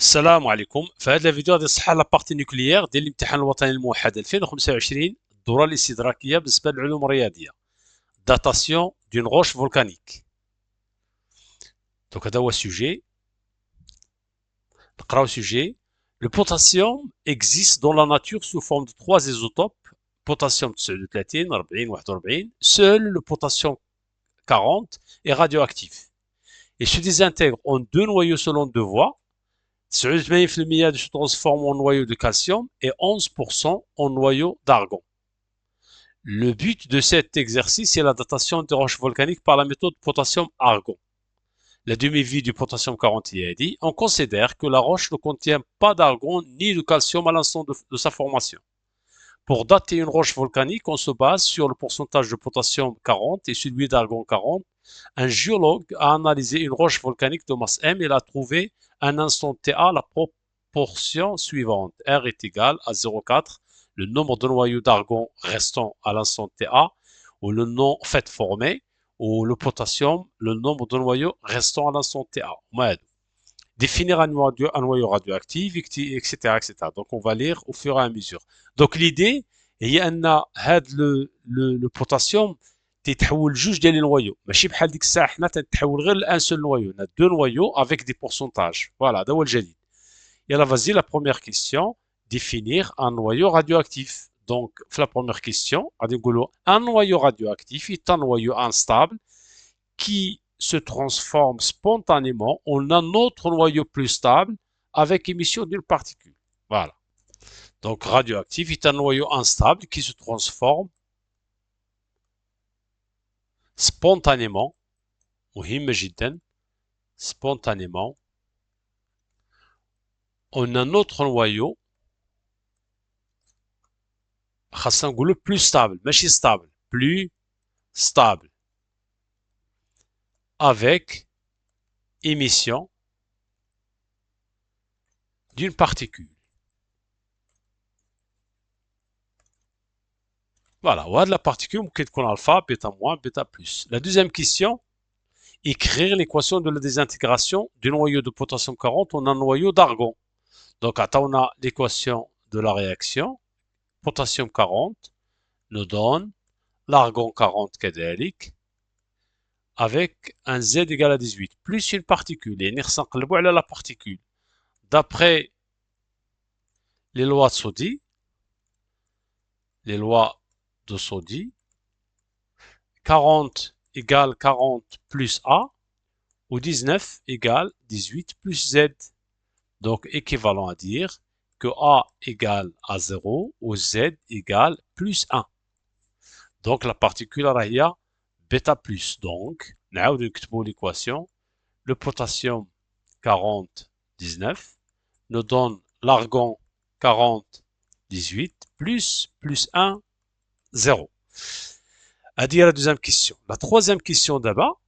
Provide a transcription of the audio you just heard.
السلام عليكم. في هذا الفيديو غادي نصحح لابارتي نوكليير ديال الامتحان الوطني الموحد 2025 الدوره الاستدراكيه بالنسبه للعلوم الرياضيه. داتاسيون دون روش فولكانيك. دونك هذا هو السوجي. نقراو السوجي. Le potassium existe dans la nature sous forme de trois isotopes. Potassium 39, 40, 41. Seul le potassium 40 est radioactif. Il se désintègre en deux noyaux selon deux voies. 89% se transforme en noyau de calcium et 11% en noyau d'argon. Le but de cet exercice est la datation des roches volcaniques par la méthode potassium-argon. La demi-vie du potassium 40 y est dit. On considère que la roche ne contient pas d'argon ni de calcium à l'instant de sa formation. Pour dater une roche volcanique, on se base sur le pourcentage de potassium 40 et celui d'argon 40. Un géologue a analysé une roche volcanique de masse M et a trouvé à un instant TA la proportion suivante. R est égal à 0,4, le nombre de noyaux d'argon restant à l'instant TA, ou le nom fait formé, ou le potassium, le nombre de noyaux restant à l'instant TA. Définir un noyau radioactif, etc., etc. Donc on va lire au fur et à mesure. Donc l'idée هي ان هذا le potassium تيتحول لجوج ديال النوايو ماشي بحال ديك الساعه حنا تتحول غير لان سول نوايو نا دو نوايو افيك دي بورسونتاج فوالا هذا هو الجديد. يلا فازي لا بروميير كيسيون définir un noyau radioactif. Donc في la première question غادي نقولوا un noyau radioactif est un noyau instable qui se transforme spontanément en un autre noyau plus stable avec émission d'une particule. Voilà. Donc radioactif est un noyau instable qui se transforme spontanément, spontanément en un autre noyau plus stable, ماشي stable, plus stable, avec émission d'une particule. Voilà, وهاد la particule ممكن تكون alpha, bêta moins, bêta plus. La deuxième question, écrire l'équation de la désintégration du noyau de potassium 40 en un noyau d'argon. Donc on a l'équation de la réaction. Potassium 40 nous donne l'argon 40 كذلك avec un Z égal à 18 plus une particule. يعني خصنا نقلبوا على la particule. D'après les lois de Soddy, les lois de Soddy, 40 égale 40 plus A ou 19 égale 18 plus Z. Donc équivalent à dire que A égale à 0 ou Z égale plus 1. Donc la particule راهي bêta plus. Donc نعاود نكتبوا l'équation. Le potassium 40 19 nous donne l'argon 40 18 plus 1 0. هذه هي la deuxième question. La troisième question d'abord,